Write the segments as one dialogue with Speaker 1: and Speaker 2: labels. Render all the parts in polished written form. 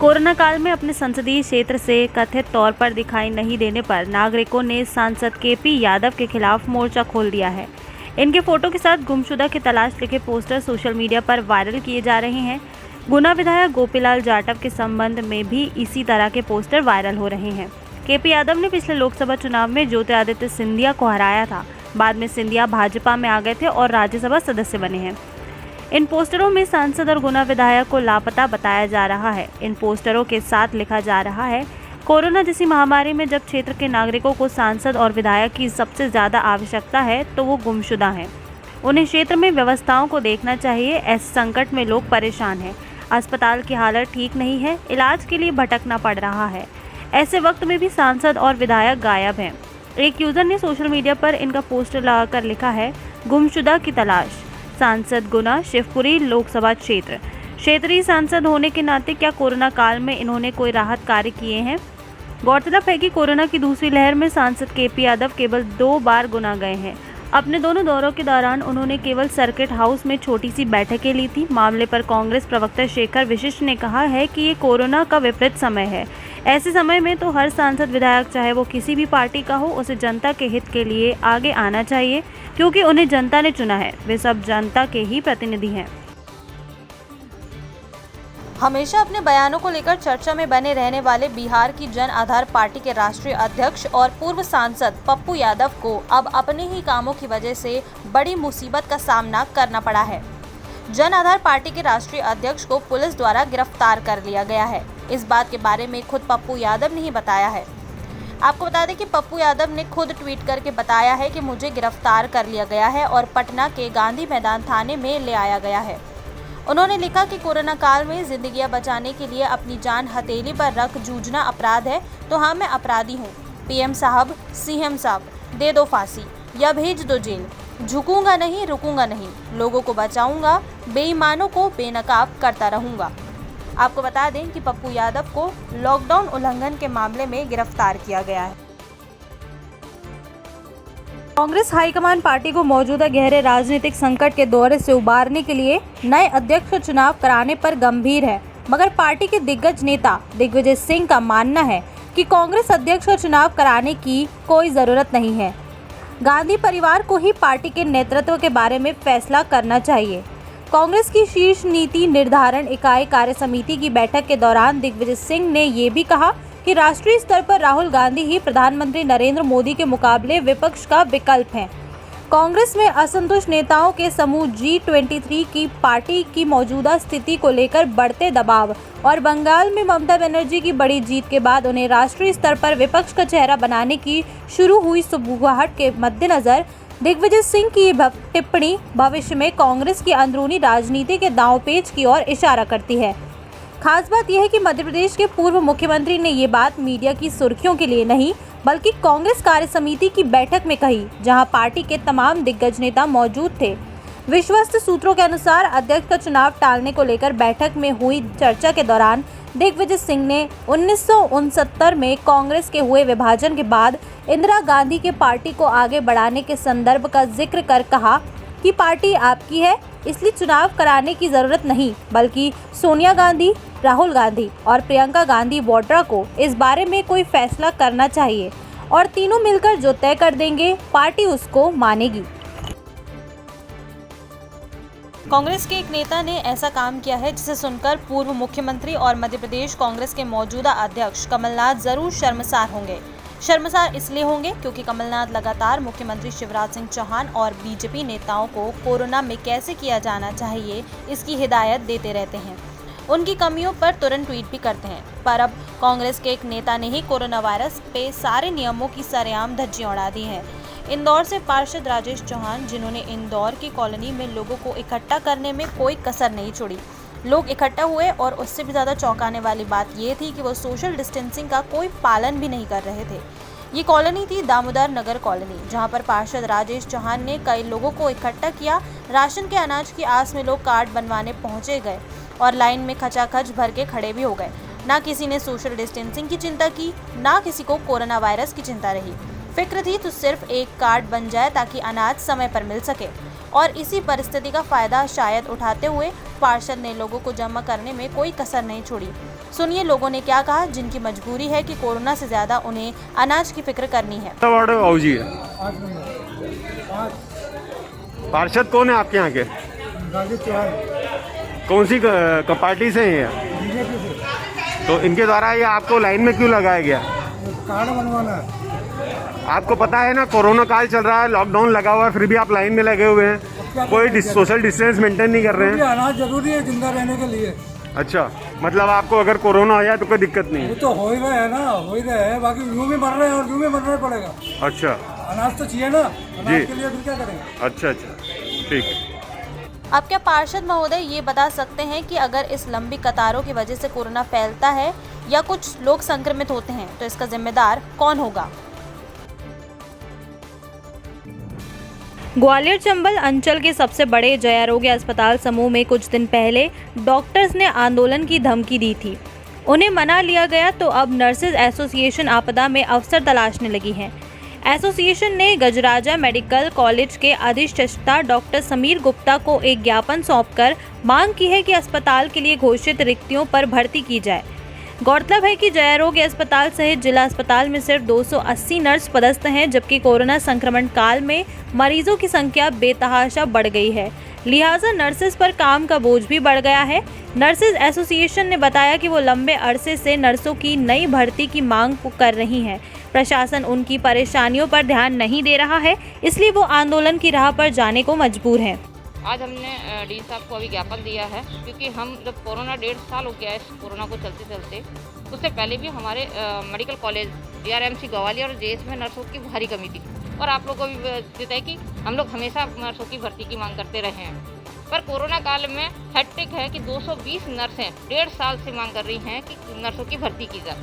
Speaker 1: Corona काल में अपने संसदीय क्षेत्र से कथित तौर पर दिखाई नहीं देने पर नागरिकों ने सांसद केपी यादव के खिलाफ मोर्चा खोल दिया है। इनके फोटो के साथ गुमशुदा की तलाश लिखे पोस्टर सोशल मीडिया पर वायरल किए जा रहे हैं। गुना विधायक गोपीलाल जाटव के संबंध में भी इसी तरह के पोस्टर वायरल हो रहे हैं। केपी यादव ने पिछले लोकसभा चुनाव में ज्योतिरादित्य सिंधिया को हराया था। बाद में सिंधिया भाजपा में आ गए थे और राज्यसभा सदस्य बने हैं। इन पोस्टरों में सांसद और गुना विधायक को लापता बताया जा रहा है। इन पोस्टरों के साथ लिखा जा रहा है, कोरोना जैसी महामारी में जब क्षेत्र के नागरिकों को सांसद और विधायक की सबसे ज़्यादा आवश्यकता है तो वो गुमशुदा हैं। उन्हें क्षेत्र में व्यवस्थाओं को देखना चाहिए। ऐसे संकट में लोग परेशान हैं, अस्पताल की हालत ठीक नहीं है, इलाज के लिए भटकना पड़ रहा है। ऐसे वक्त में भी सांसद और विधायक गायब हैं। एक यूज़र ने सोशल मीडिया पर इनका पोस्टर लगाकर लिखा है, गुमशुदा की तलाश, सांसद गुना, शिवपुरी लोकसभा क्षेत्र। क्षेत्रीय सांसद होने के नाते क्या कोरोना काल में इन्होंने कोई राहत कार्य किए हैं? गौरतलब है कि कोरोना की दूसरी लहर में सांसद केपी यादव केवल 2 बार गुना गए हैं। अपने दोनों दौरों के दौरान उन्होंने केवल सर्किट हाउस में छोटी सी बैठकें ली थी। मामले पर कांग्रेस प्रवक्ता शेखर विशिष्ट ने कहा है कि ये कोरोना का विपरीत समय है। ऐसे समय में तो हर सांसद विधायक, चाहे वो किसी भी पार्टी का हो, उसे जनता के हित के लिए आगे आना चाहिए, क्योंकि उन्हें जनता ने चुना है। वे सब जनता के ही प्रतिनिधि हैं।
Speaker 2: हमेशा अपने बयानों को लेकर चर्चा में बने रहने वाले बिहार की जन आधार पार्टी के राष्ट्रीय अध्यक्ष और पूर्व सांसद पप्पू यादव को अब अपने ही कामों की वजह से बड़ी मुसीबत का सामना करना पड़ा है। जन आधार पार्टी के राष्ट्रीय अध्यक्ष को पुलिस द्वारा गिरफ्तार कर लिया गया है। इस बात के बारे में खुद पप्पू यादव ने ही बताया है। आपको बता दें कि पप्पू यादव ने खुद ट्वीट करके बताया है कि मुझे गिरफ्तार कर लिया गया है और पटना के गांधी मैदान थाने में ले आया गया है। उन्होंने लिखा कि कोरोना काल में जिंदगियां बचाने के लिए अपनी जान हथेली पर रख जूझना अपराध है, तो हाँ, मैं अपराधी हूँ। पीएम साहब, सीएम साहब, दे दो फांसी या भेज दो जेल। झुकूंगा नहीं, रुकूंगा नहीं, लोगों को बचाऊंगा, बेईमानों को बेनकाब करता रहूंगा। आपको बता दें कि पप्पू यादव को लॉकडाउन उल्लंघन के मामले में गिरफ्तार किया गया है।
Speaker 3: कांग्रेस हाईकमान पार्टी को मौजूदा गहरे राजनीतिक संकट के दौरे से उबारने के लिए नए अध्यक्ष का चुनाव कराने पर गंभीर है, मगर पार्टी के दिग्गज नेता दिग्विजय सिंह का मानना है कि कांग्रेस अध्यक्ष का चुनाव कराने की कोई जरूरत नहीं है। गांधी परिवार को ही पार्टी के नेतृत्व के बारे में फैसला करना चाहिए। कांग्रेस की शीर्ष नीति निर्धारण इकाई कार्य समिति की बैठक के दौरान दिग्विजय सिंह ने ये भी कहा कि राष्ट्रीय स्तर पर राहुल गांधी ही प्रधानमंत्री नरेंद्र मोदी के मुकाबले विपक्ष का विकल्प हैं। कांग्रेस में असंतुष्ट नेताओं के समूह G23 की पार्टी की मौजूदा स्थिति को लेकर बढ़ते दबाव और बंगाल में ममता बनर्जी की बड़ी जीत के बाद उन्हें राष्ट्रीय स्तर पर विपक्ष का चेहरा बनाने की शुरू हुई सुबुगाहट के मद्देनजर दिग्विजय सिंह की ये टिप्पणी भविष्य में कांग्रेस की अंदरूनी राजनीति के दांवपेच की ओर इशारा करती है। खास बात यह है कि मध्य प्रदेश के पूर्व मुख्यमंत्री ने ये बात मीडिया की सुर्खियों के लिए नहीं, बल्कि कांग्रेस कार्य समिति की बैठक में कही, जहां पार्टी के तमाम दिग्गज नेता मौजूद थे। विश्वस्त सूत्रों के अनुसार अध्यक्ष का चुनाव टालने को लेकर बैठक में हुई चर्चा के दौरान दिग्विजय सिंह ने 1969 में कांग्रेस के हुए विभाजन के बाद इंदिरा गांधी के पार्टी को आगे बढ़ाने के संदर्भ का जिक्र कर कहा कि पार्टी आपकी है, इसलिए चुनाव कराने की जरूरत नहीं, बल्कि सोनिया गांधी, राहुल गांधी और प्रियंका गांधी वाड्रा को इस बारे में कोई फैसला करना चाहिए और तीनों मिलकर जो तय कर देंगे पार्टी उसको मानेगी।
Speaker 2: कांग्रेस के एक नेता ने ऐसा काम किया है जिसे सुनकर पूर्व मुख्यमंत्री और मध्य प्रदेश कांग्रेस के मौजूदा अध्यक्ष कमलनाथ जरूर शर्मसार होंगे। शर्मसार इसलिए होंगे क्योंकि कमलनाथ लगातार मुख्यमंत्री शिवराज सिंह चौहान और बीजेपी नेताओं को कोरोना में कैसे किया जाना चाहिए इसकी हिदायत देते रहते हैं। उनकी कमियों पर तुरंत ट्वीट भी करते हैं। पर अब कांग्रेस के एक नेता ने ही कोरोना वायरस पे सारे नियमों की सरेआम धज्जियां उड़ा दी हैं। इंदौर से पार्षद राजेश चौहान, जिन्होंने इंदौर की कॉलोनी में लोगों को इकट्ठा करने में कोई कसर नहीं छोड़ी। लोग इकट्ठा हुए और उससे भी ज़्यादा चौंकाने वाली बात ये थी कि वो सोशल डिस्टेंसिंग का कोई पालन भी नहीं कर रहे थे। ये कॉलोनी थी दामोदर नगर कॉलोनी, जहां पर पार्षद राजेश चौहान ने कई लोगों को इकट्ठा किया। राशन के अनाज की आस में लोग कार्ड बनवाने पहुंचे गए और लाइन में खचाखच भर के खड़े भी हो गए। ना किसी ने सोशल डिस्टेंसिंग की चिंता की, ना किसी को कोरोना वायरस की चिंता रही। फिक्र थी तो सिर्फ एक कार्ड बन जाए ताकि अनाज समय पर मिल सके। और इसी परिस्थिति का फायदा शायद उठाते हुए पार्षद ने लोगों को जमा करने में कोई कसर नहीं छोड़ी। सुनिए लोगों ने क्या कहा, जिनकी मजबूरी है कि कोरोना से ज्यादा उन्हें अनाज की फिक्र करनी है।
Speaker 4: पार्षद कौन है आपके यहाँ के? कौन सी पार्टी से हैं ये?
Speaker 5: बीजेपी से।
Speaker 4: तो इनके द्वारा ये आपको लाइन में क्यों लगाया गया?
Speaker 5: कार्ड बनवाना है।
Speaker 4: आपको पता है ना कोरोना काल चल रहा है, लॉकडाउन लगा हुआ है, फिर भी आप लाइन में लगे हुए हैं, कोई सोशल डिस्टेंस मेंटेन नहीं कर रहे हैं।
Speaker 5: अनाज जरूरी है जिंदा रहने के लिए।
Speaker 4: अच्छा, मतलब आपको अगर कोरोना हो जाए तो कोई दिक्कत नहीं है?
Speaker 5: वो तो हो ही रहा है ना, हो ही रहा है, बाकी यूं भी मर रहे हैं और यूं भी मरना पड़ेगा।
Speaker 4: अच्छा,
Speaker 5: अनाज तो चाहिए ना, अनाज के लिए फिर क्या करेंगे।
Speaker 4: अच्छा, ठीक है।
Speaker 2: अब क्या पार्षद महोदय ये बता सकते हैं कि अगर इस लंबी कतारों की वजह से कोरोना फैलता है या कुछ लोग संक्रमित होते हैं तो इसका जिम्मेदार कौन होगा?
Speaker 3: ग्वालियर चंबल अंचल के सबसे बड़े जय आरोग्य अस्पताल समूह में कुछ दिन पहले डॉक्टर्स ने आंदोलन की धमकी दी थी। उन्हें मना लिया गया तो अब नर्सेज एसोसिएशन आपदा में अवसर तलाशने लगी है। एसोसिएशन ने गजराजा मेडिकल कॉलेज के अधिष्ठाता डॉक्टर समीर गुप्ता को एक ज्ञापन सौंपकर मांग की है कि अस्पताल के लिए घोषित रिक्तियों पर भर्ती की जाए। गौरतलब है कि जय आरोग्य अस्पताल सहित जिला अस्पताल में सिर्फ 280 नर्स पदस्थ हैं, जबकि कोरोना संक्रमण काल में मरीजों की संख्या बेतहाशा बढ़ गई है, लिहाजा नर्सेज पर काम का बोझ भी बढ़ गया है। नर्सेज एसोसिएशन ने बताया कि वो लंबे अरसे से नर्सों की नई भर्ती की मांग कर रही हैं। प्रशासन उनकी परेशानियों पर ध्यान नहीं दे रहा है, इसलिए वो आंदोलन की राह पर जाने को मजबूर हैं।
Speaker 6: आज हमने डी साहब को अभी ज्ञापन दिया है, क्योंकि हम जब कोरोना 1.5 साल हो गया है इस कोरोना को चलते चलते, उससे पहले भी हमारे मेडिकल कॉलेज DRMC ग्वालियर और JS में नर्सों की भारी कमी थी। और आप लोगों को भी पता है कि हम लोग हमेशा नर्सों की भर्ती की मांग करते रहे हैं। पर कोरोना काल में हैट्रिक है कि 220 नर्सें 1.5 साल से मांग कर रही हैं कि नर्सों की भर्ती की जाए।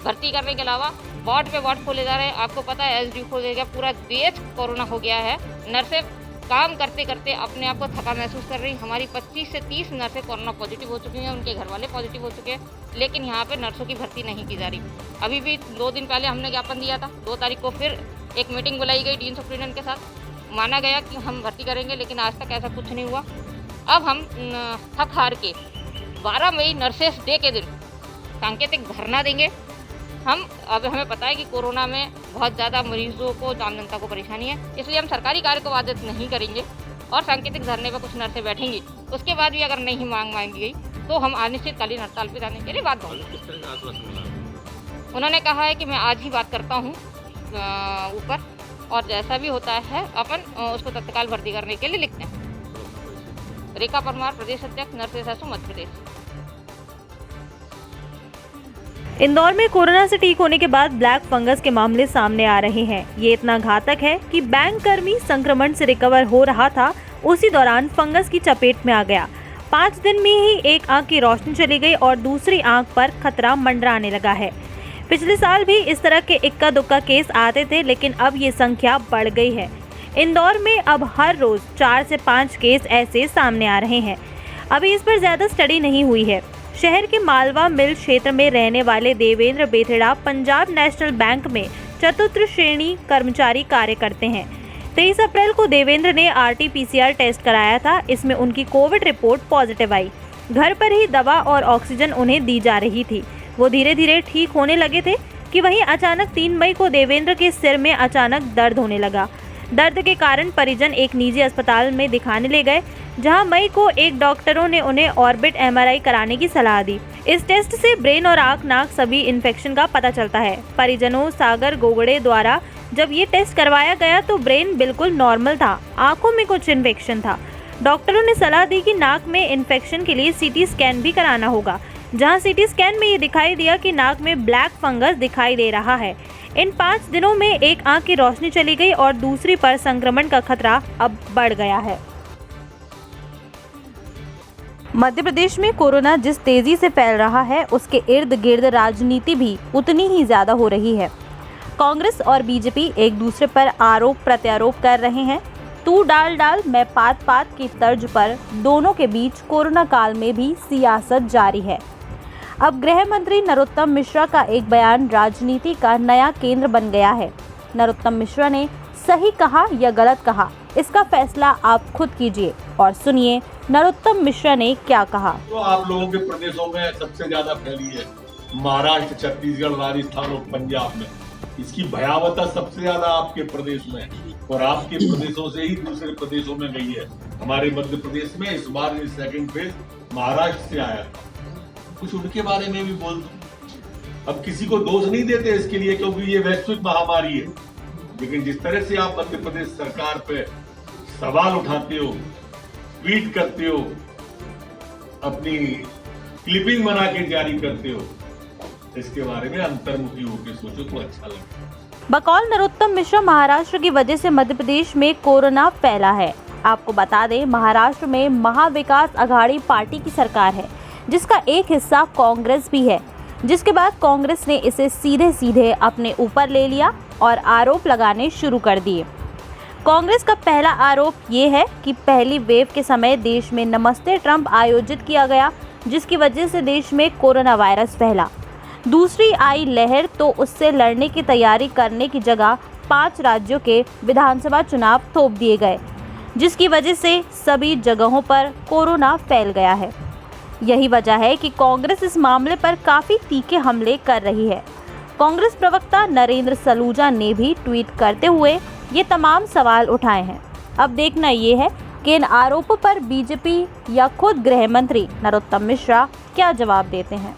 Speaker 6: भर्ती करने के अलावा वार्ड पे वार्ड खोले जा रहे हैं। आपको पता है SDU खोले गया, पूरा देश कोरोना हो गया है। नर्सें काम करते करते अपने आप को थका महसूस कर रही। हमारी 25 से 30 नर्सें कोरोना पॉजिटिव हो चुकी हैं, उनके घर वाले पॉजिटिव हो चुके हैं, लेकिन यहाँ पे नर्सों की भर्ती नहीं की जा रही। अभी भी 2 दिन पहले हमने ज्ञापन दिया था, 2 तारीख को फिर एक मीटिंग बुलाई गई डीन सुप्रिटेंडेंट के साथ, माना गया कि हम भर्ती करेंगे, लेकिन आज तक ऐसा कुछ नहीं हुआ। अब हम थक हार के 12 मई नर्सेस डे के दिन सांकेतिक धरना देंगे। अब हमें पता है कि कोरोना में बहुत ज़्यादा मरीजों को, आम जनता को परेशानी है, इसलिए हम सरकारी कार्य को बाधित नहीं करेंगे और सांकेतिक धरने पर कुछ नर्सें बैठेंगी। उसके बाद भी अगर नहीं मांग मांगी गई तो हम अनिश्चितकालीन हड़ताल पर जाने के लिए बात होगी। उन्होंने कहा है कि मैं आज ही बात करता हूँ ऊपर, और जैसा भी होता है अपन उसको तत्काल भर्ती करने के लिए लिखते हैं। रेखा परमार, प्रदेश अध्यक्ष नर्सेस एसो मध्य प्रदेश।
Speaker 1: इंदौर में कोरोना से ठीक होने के बाद ब्लैक फंगस के मामले सामने आ रहे हैं। ये इतना घातक है कि बैंक कर्मी संक्रमण से रिकवर हो रहा था, उसी दौरान फंगस की चपेट में आ गया। 5 दिन में ही एक आंख की रोशनी चली गई और दूसरी आंख पर खतरा मंडराने लगा है। पिछले साल भी इस तरह के इक्का दुक्का केस आते थे, लेकिन अब ये संख्या बढ़ गई है। इंदौर में अब हर रोज 4 से 5 केस ऐसे सामने आ रहे हैं। अभी इस पर ज्यादा स्टडी नहीं हुई है। शहर के मालवा मिल क्षेत्र में रहने वाले देवेंद्र बेथड़ा पंजाब नेशनल बैंक में चतुर्थ श्रेणी कर्मचारी कार्य करते हैं। 23 अप्रैल को देवेंद्र ने RT-PCR टेस्ट कराया था। इसमें उनकी कोविड रिपोर्ट पॉजिटिव आई। घर पर ही दवा और ऑक्सीजन उन्हें दी जा रही थी। वो धीरे धीरे ठीक होने लगे थे कि वहीं अचानक 3 मई को देवेंद्र के सिर में अचानक दर्द होने लगा। दर्द के कारण परिजन एक निजी अस्पताल में दिखाने ले गए, जहां मई को एक डॉक्टरों ने उन्हें ऑर्बिट MRI कराने की सलाह दी। इस टेस्ट से ब्रेन और आंख नाक सभी इन्फेक्शन का पता चलता है। परिजनों सागर गोगड़े द्वारा जब ये टेस्ट करवाया गया तो ब्रेन बिल्कुल नॉर्मल था, आंखों में कुछ इन्फेक्शन था। डॉक्टरों ने सलाह दी कि नाक में इन्फेक्शन के लिए CT स्कैन भी कराना होगा, जहां CT स्कैन में ये दिखाई दिया कि नाक में ब्लैक फंगस दिखाई दे रहा है। इन 5 दिनों में एक आंख की रोशनी चली गई और दूसरी पर संक्रमण का खतरा अब बढ़ गया है। मध्य प्रदेश में कोरोना जिस तेजी से फैल रहा है, उसके इर्द गिर्द राजनीति भी उतनी ही ज्यादा हो रही है। कांग्रेस और बीजेपी एक दूसरे पर आरोप प्रत्यारोप कर रहे हैं। तू डाल डाल मैं पात पात की तर्ज पर दोनों के बीच कोरोना काल में भी सियासत जारी है। अब गृह मंत्री नरोत्तम मिश्रा का एक बयान राजनीति का नया केंद्र बन गया है। नरोत्तम मिश्रा ने सही कहा या गलत कहा, इसका फैसला आप खुद कीजिए और सुनिए नरोत्तम मिश्रा ने क्या कहा।
Speaker 7: तो आप लोगों के प्रदेशों में सबसे ज्यादा फैली है महाराष्ट्र, छत्तीसगढ़, राजस्थान और पंजाब में। इसकी भयावहता सबसे ज्यादा आपके प्रदेश में है और आपके प्रदेशों से ही दूसरे प्रदेशों में गई है। हमारे मध्य प्रदेश में इस बार सेकंड फेज महाराष्ट्र से आया था। कुछ उनके बारे में भी बोल दूं। अब किसी को दोष नहीं देते इसके लिए, क्योंकि ये वैश्विक महामारी है, लेकिन जिस तरह से आप मध्य प्रदेश सरकार पे सवाल उठाते हो, ट्वीट करते हो, अपनी क्लिपिंग बना के जारी करते हो, इसके बारे में अंतर्मुखी होकर सोचो तो अच्छा लगेगा।
Speaker 3: बकौल नरोत्तम मिश्रा, महाराष्ट्र की वजह से मध्य प्रदेश में कोरोना फैला है। आपको बता दें, महाराष्ट्र में महाविकास अघाड़ी पार्टी की सरकार है, जिसका एक हिस्सा कांग्रेस भी है, जिसके बाद कांग्रेस ने इसे सीधे सीधे अपने ऊपर ले लिया और आरोप लगाने शुरू कर दिए। कांग्रेस का पहला आरोप ये है कि पहली वेव के समय देश में नमस्ते ट्रंप आयोजित किया गया, जिसकी वजह से देश में कोरोना वायरस फैला। दूसरी आई लहर तो उससे लड़ने की तैयारी करने की जगह 5 राज्यों के विधानसभा चुनाव थोप दिए गए, जिसकी वजह से सभी जगहों पर कोरोना फैल गया है। यही वजह है कि कांग्रेस इस मामले पर काफ़ी तीखे हमले कर रही है। कांग्रेस प्रवक्ता नरेंद्र सलूजा ने भी ट्वीट करते हुए ये तमाम सवाल उठाए हैं। अब देखना ये है कि इन आरोपों पर बीजेपी या खुद गृह मंत्री नरोत्तम मिश्रा क्या जवाब देते हैं।